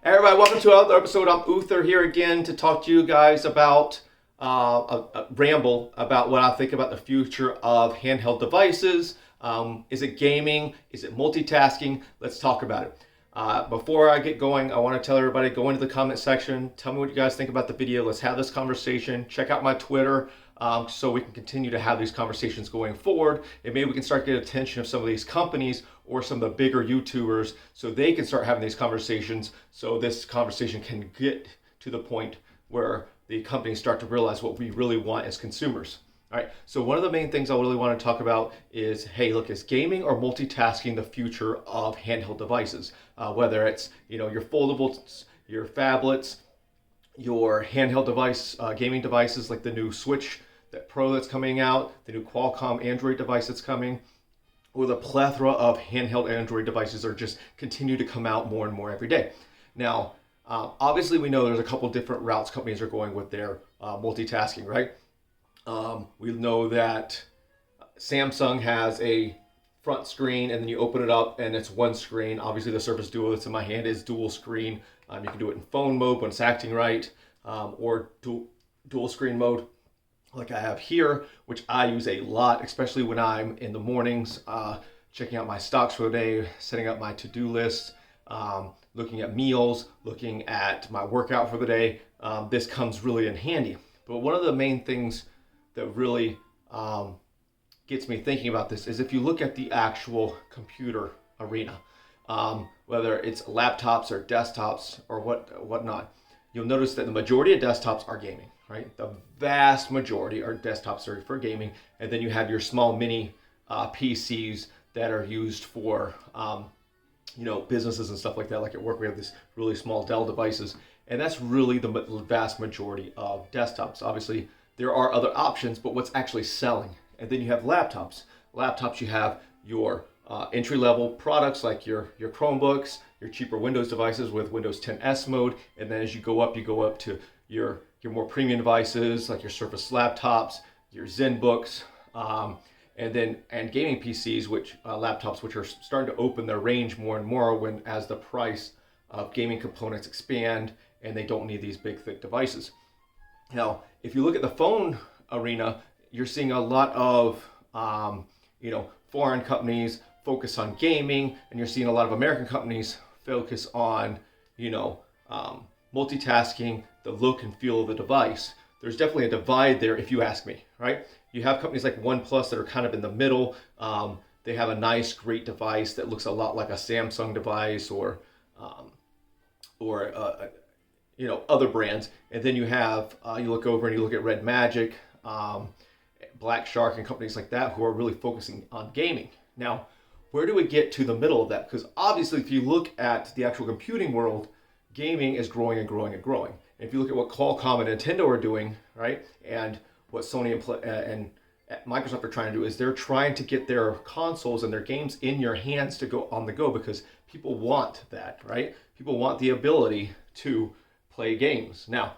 Hey everybody, welcome to another episode. I'm Uther here again to talk to you guys about Ramble, about what I think about the future of handheld devices. Is it gaming? Is it multitasking? Let's talk about it. Before I get going, I want to tell everybody, go into the comment section. Tell me what you guys think about the video. Let's have this conversation. Check out my Twitter so we can continue to have these conversations going forward. And maybe we can start to get attention of some of these companies or some of the bigger YouTubers so they can start having these conversations so this conversation can get to the point where the companies start to realize what we really want as consumers. All right, so one of the main things I really want to talk about is, hey, look, is gaming or multitasking the future of handheld devices? Whether it's, your foldables, your phablets, your handheld device, gaming devices like the new Switch Pro that's coming out, the new Qualcomm Android device that's coming, or the plethora of handheld Android devices that are just continue to come out more and more every day. Now, obviously we know there's a couple different routes companies are going with their multitasking, right? We know that Samsung has a front screen and then you open it up and it's one screen. Obviously the Surface Duo that's in my hand is dual screen. You can do it in phone mode when it's acting right, or dual screen mode like I have here, which I use a lot, especially when I'm in the mornings, checking out my stocks for the day, setting up my to-do list, looking at meals, looking at my workout for the day. This comes really in handy. But one of the main things that really gets me thinking about this is if you look at the actual computer arena, whether it's laptops or desktops or whatnot, you'll notice that the majority of desktops are gaming, right? The vast majority are desktops for gaming, and then you have your small mini PCs that are used for businesses and stuff like that. Like at work, we have these really small Dell devices, and that's really the vast majority of desktops. Obviously, there are other options, but what's actually selling? And then you have laptops. Laptops, you have your entry-level products like your Chromebooks, your cheaper Windows devices with Windows 10S mode, and then as you go up to your more premium devices like your Surface laptops, your ZenBooks, and gaming PCs, laptops, which are starting to open their range more and more as the price of gaming components expand and they don't need these big thick devices. Now, if you look at the phone arena, you're seeing a lot of foreign companies focus on gaming, and you're seeing a lot of American companies focus on multitasking, the look and feel of the device. There's definitely a divide there, if you ask me, right? You have companies like OnePlus that are kind of in the middle. They have a nice, great device that looks a lot like a Samsung device or other brands. And then you have, you look over and you look at Red Magic, Black Shark, and companies like that who are really focusing on gaming. Now, where do we get to the middle of that? Because obviously, if you look at the actual computing world, gaming is growing and growing and growing. And if you look at what Qualcomm and Nintendo are doing, right, and what Sony and Microsoft are trying to do is they're trying to get their consoles and their games in your hands to go on the go because people want that, right? People want the ability to play games. Now,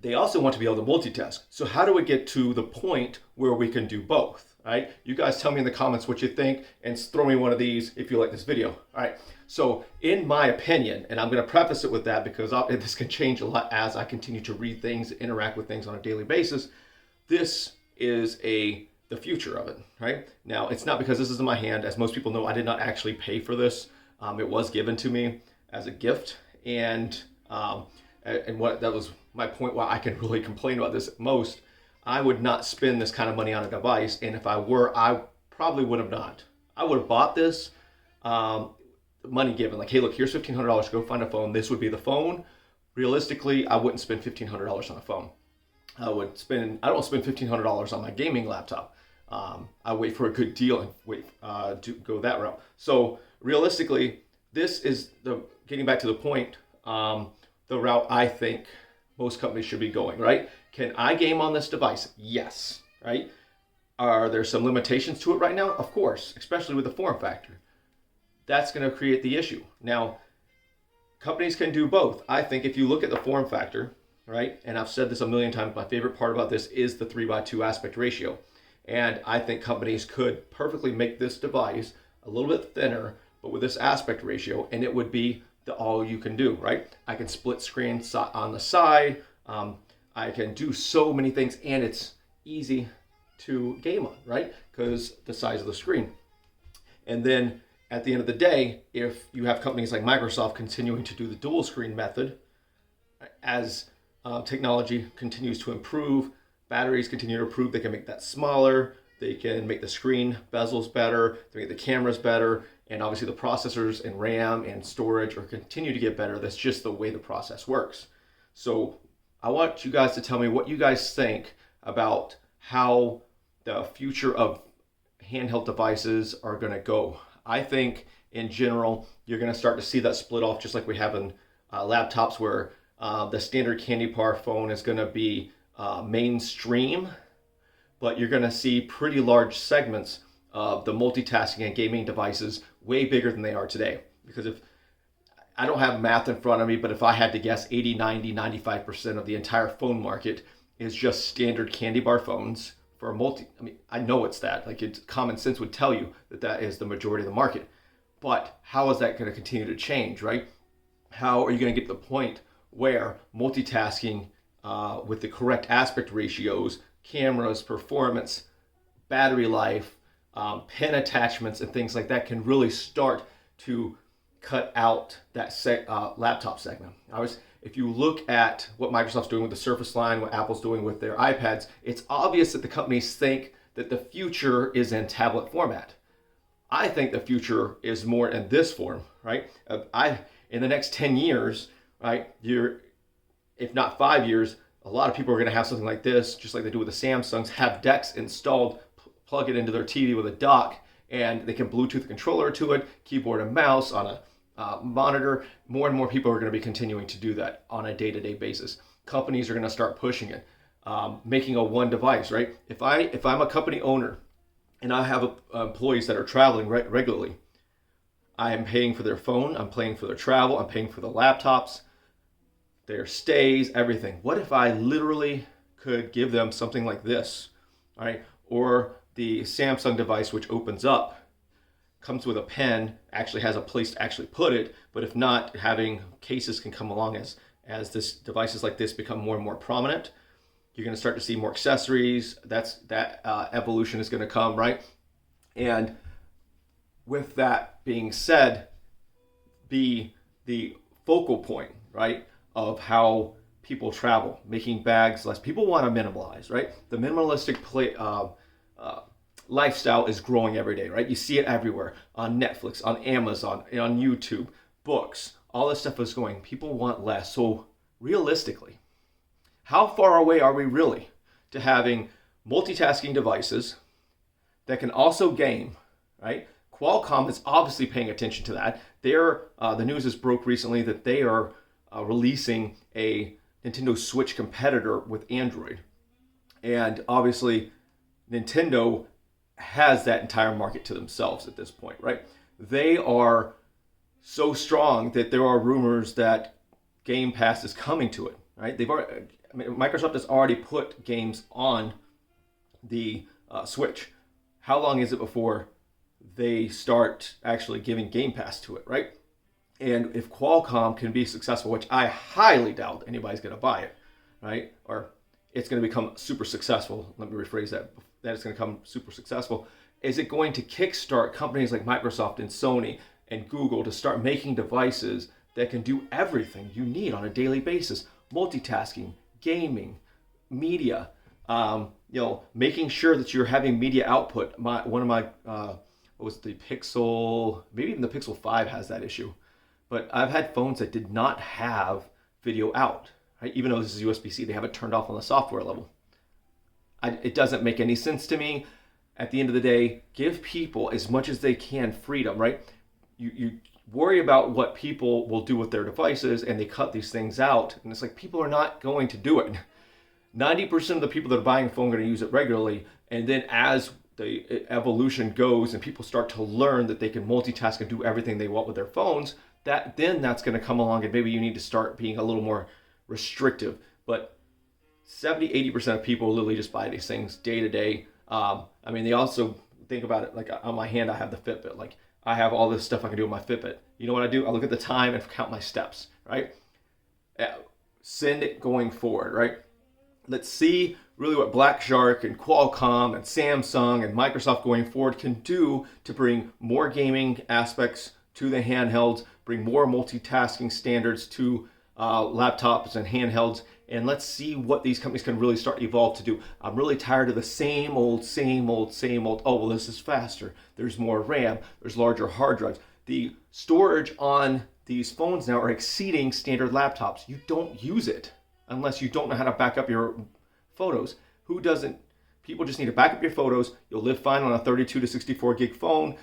they also want to be able to multitask. So how do we get to the point where we can do both, right? You guys tell me in the comments what you think and throw me one of these if you like this video. All right, so in my opinion, and I'm gonna preface it with that because this can change a lot as I continue to read things, interact with things on a daily basis, this is the future of it, right? Now, it's not because this is in my hand. As most people know, I did not actually pay for this. It was given to me as a gift, and what that was my point why I can really complain about this most. I would not spend this kind of money on a device, and if I were, I probably would have not. I would have bought this money given, like, hey, look, here's $1,500, go find a phone. This would be the phone. Realistically, I wouldn't spend $1,500 on a phone. I don't spend $1,500 on my gaming laptop. I wait for a good deal and wait to go that route. So realistically, this is getting back to the point, the route I think most companies should be going, right? Can I game on this device? Yes, right? Are there some limitations to it right now? Of course, especially with the form factor. That's going to create the issue. Now, companies can do both. I think if you look at the form factor, right, and I've said this a million times, my favorite part about this is the 3:2 aspect ratio. And I think companies could perfectly make this device a little bit thinner, but with this aspect ratio, and it would be all you can do, right? I can split screen on the side. I can do so many things, and it's easy to game on, right? Because the size of the screen. And then at the end of the day, if you have companies like Microsoft continuing to do the dual screen method, as technology continues to improve, batteries continue to improve, they can make that smaller, they can make the screen bezels better, they make the cameras better, and obviously the processors and RAM and storage are continue to get better. That's just the way the process works. So I want you guys to tell me what you guys think about how the future of handheld devices are going to go. I think in general, you're going to start to see that split off just like we have in laptops, where the standard candy bar phone is going to be mainstream, but you're going to see pretty large segments of the multitasking and gaming devices way bigger than they are today. Because if I don't have math in front of me, but if I had to guess, 80, 90, 95% of the entire phone market is just standard candy bar phones for a I know it's that. Like, it's common sense would tell you that that is the majority of the market. But how is that going to continue to change, right? How are you going to get to the point where multitasking with the correct aspect ratios, cameras, performance, battery life, pen attachments, and things like that can really start to cut out that laptop segment? If you look at what Microsoft's doing with the Surface line, what Apple's doing with their iPads, it's obvious that the companies think that the future is in tablet format. I think the future is more in this form, right? In the next 10 years, right, if not 5 years, a lot of people are going to have something like this, just like they do with the Samsungs, have decks installed, plug it into their TV with a dock, and they can Bluetooth the controller to it, keyboard and mouse on a monitor. More and more people are going to be continuing to do that on a day-to-day basis. Companies are going to start pushing it, making a one device, right? If I'm a company owner and I have employees that are traveling regularly, I am paying for their phone, I'm paying for their travel, I'm paying for the laptops, their stays, everything. What if I literally could give them something like this, right? Or the Samsung device, which opens up, comes with a pen, actually has a place to actually put it, but if not, having cases can come along as devices like this become more and more prominent. You're going to start to see more accessories. That evolution is going to come, right? And with that being said, be the focal point, right, of how people travel, making bags less. People want to minimalize, right? The minimalistic lifestyle is growing every day, right? You see it everywhere, on Netflix, on Amazon, on YouTube, books. All this stuff is going. People want less. So realistically, how far away are we really to having multitasking devices that can also game, right? Qualcomm is obviously paying attention to that. The news has broke recently that they are releasing a Nintendo Switch competitor with Android. And obviously, Nintendo has that entire market to themselves at this point, right? They are so strong that there are rumors that Game Pass is coming to it, right? Microsoft has already put games on the Switch. How long is it before they start actually giving Game Pass to it, right? And if Qualcomm can be successful, which I highly doubt anybody's going to buy it, right? Or it's going to become super successful. Let me rephrase that. That it's going to become super successful. Is it going to kickstart companies like Microsoft and Sony and Google to start making devices that can do everything you need on a daily basis? Multitasking, gaming, media, making sure that you're having media output. What was the Pixel? Maybe even the Pixel 5 has that issue. But I've had phones that did not have video out, right? Even though this is USB-C, they have it turned off on the software level. It doesn't make any sense to me. At the end of the day, give people as much as they can freedom, right? You worry about what people will do with their devices, and they cut these things out, and it's like, people are not going to do it. 90% of the people that are buying a phone are going to use it regularly, and then as the evolution goes and people start to learn that they can multitask and do everything they want with their phones, that's going to come along, and maybe you need to start being a little more restrictive. But 70-80% of people literally just buy these things day to day. They also think about it, like on my hand I have the Fitbit. Like, I have all this stuff I can do with my Fitbit. You know what I do? I look at the time and count my steps, right? Send it going forward, right? Let's see really what Black Shark and Qualcomm and Samsung and Microsoft going forward can do to bring more gaming aspects to the handhelds, bring more multitasking standards to laptops and handhelds, and let's see what these companies can really start to evolve to do. I'm really tired of the same old. Oh, well, this is faster. There's more RAM. There's larger hard drives. The storage on these phones now are exceeding standard laptops. You don't use it unless you don't know how to back up your photos. Who doesn't? People just need to back up your photos. You'll live fine on a 32 to 64 gig phone.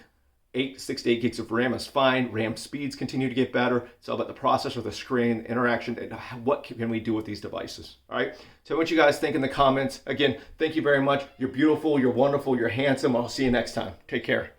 6 to 8 gigs of RAM is fine. RAM speeds continue to get better. It's all about the processor, the screen, interaction, and what can we do with these devices. All right. So what you guys think in the comments. Again, thank you very much. You're beautiful. You're wonderful. You're handsome. I'll see you next time. Take care.